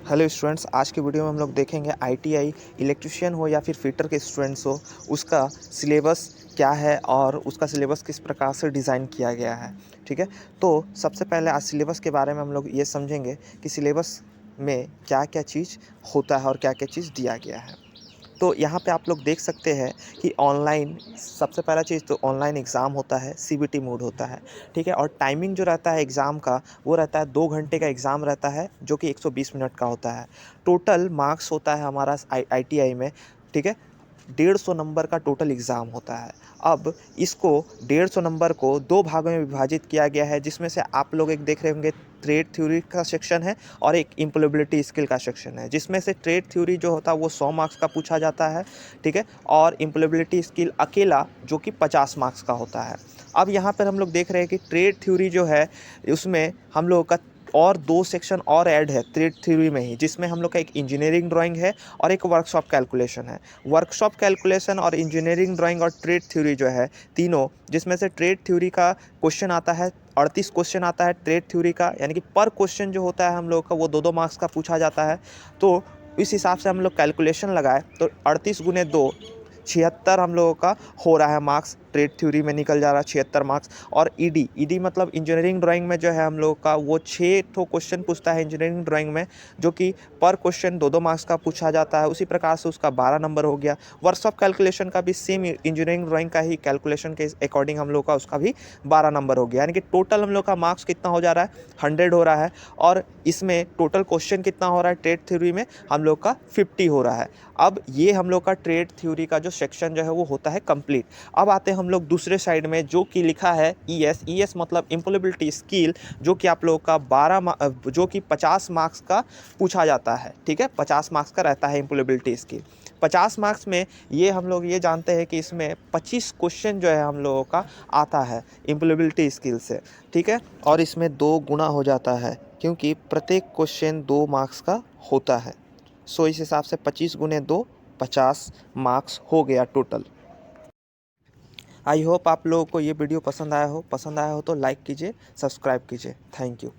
Hello students, आज की video में हम लोग देखेंगे आईटीआई इलेक्ट्रिशियन हो या फिर फिटर के स्टूडेंट्स हो, उसका सिलेबस क्या है और उसका सिलेबस किस प्रकार से डिज़ाइन किया गया है। ठीक है, तो सबसे पहले आज सिलेबस के बारे में हम लोग ये समझेंगे कि सिलेबस में क्या क्या चीज़ होता है और क्या क्या चीज़ दिया गया है। तो यहाँ पे आप लोग देख सकते हैं कि ऑनलाइन सबसे पहला चीज़ तो ऑनलाइन एग्ज़ाम होता है, सीबीटी मोड होता है। ठीक है, और टाइमिंग जो रहता है एग्ज़ाम का वो रहता है 2 घंटे का एग्ज़ाम रहता है, जो कि 120 मिनट का होता है। टोटल मार्क्स होता है हमारा आईटीआई में। ठीक है, 150 नंबर का टोटल एग्ज़ाम होता है। अब इसको 150 नंबर को 2 भागों में विभाजित किया गया है, जिसमें से आप लोग एक देख रहे होंगे ट्रेड थ्योरी का सेक्शन है और एक इम्प्लॉयबिलिटी स्किल का सेक्शन है, जिसमें से ट्रेड थ्योरी जो होता है वो 100 मार्क्स का पूछा जाता है। ठीक है, और इम्प्लॉयबिलिटी स्किल अकेला जो कि 50 मार्क्स का होता है। अब यहाँ पर हम लोग देख रहे हैं कि ट्रेड थ्योरी जो है उसमें हम लोगों का और 2 सेक्शन और ऐड है ट्रेड थ्योरी में ही, जिसमें हम लोग का एक इंजीनियरिंग ड्राइंग है और एक वर्कशॉप कैलकुलेशन है। वर्कशॉप कैलकुलेशन और इंजीनियरिंग ड्राइंग और ट्रेड थ्योरी जो है तीनों, जिसमें से ट्रेड थ्योरी का क्वेश्चन आता है 38 क्वेश्चन आता है ट्रेड थ्योरी का, यानी कि पर क्वेश्चन जो होता है हम लोग का वो 2-2 मार्क्स का पूछा जाता है। तो इस हिसाब से हम लोग कैलकुलेशन लगाए तो 38 गुने 2 76 हम लोगों का हो रहा है मार्क्स, ट्रेड थ्योरी में निकल जा रहा है 76 मार्क्स। और ईडी मतलब इंजीनियरिंग ड्राइंग में जो है हम लोग का वो 6 ठो क्वेश्चन पूछता है इंजीनियरिंग ड्राइंग में, जो कि पर क्वेश्चन 2-2 मार्क्स का पूछा जाता है। उसी प्रकार से उसका 12 नंबर हो गया। वर्कशॉप कैलकुलेशन का भी सेम इंजीनियरिंग ड्राइंग का ही कैलकुलेशन के अकॉर्डिंग हम लोग का उसका भी 12 नंबर हो गया, यानी कि टोटल हम लोग का मार्क्स कितना हो जा रहा है 100 हो रहा है। और इसमें टोटल क्वेश्चन कितना हो रहा है ट्रेड थ्योरी में हम लोग का 50 हो रहा है। अब ये हम लोग का ट्रेड थ्योरी का जो सेक्शन जो है वो होता है कंप्लीट। अब आते हैं हम लोग दूसरे साइड में, जो कि लिखा है ईएस मतलब इम्प्लॉयबिलिटी स्किल, जो कि आप लोग का 12 जो कि 50 मार्क्स का पूछा जाता है। ठीक है, 50 मार्क्स का रहता है इम्प्लॉयबिलिटी स्किल। 50 मार्क्स में ये हम लोग ये जानते हैं कि इसमें 25 क्वेश्चन जो है हम लोगों का आता है इम्प्लॉयबिलिटी स्किल से। ठीक है, और इसमें 2 गुना हो जाता है, क्योंकि प्रत्येक क्वेश्चन 2 मार्क्स का होता है। सो इस हिसाब से 25 गुने 2 50 मार्क्स हो गया टोटल। आई होप आप लोगों को ये वीडियो पसंद आया हो तो लाइक कीजिए, सब्सक्राइब कीजिए। Thank you.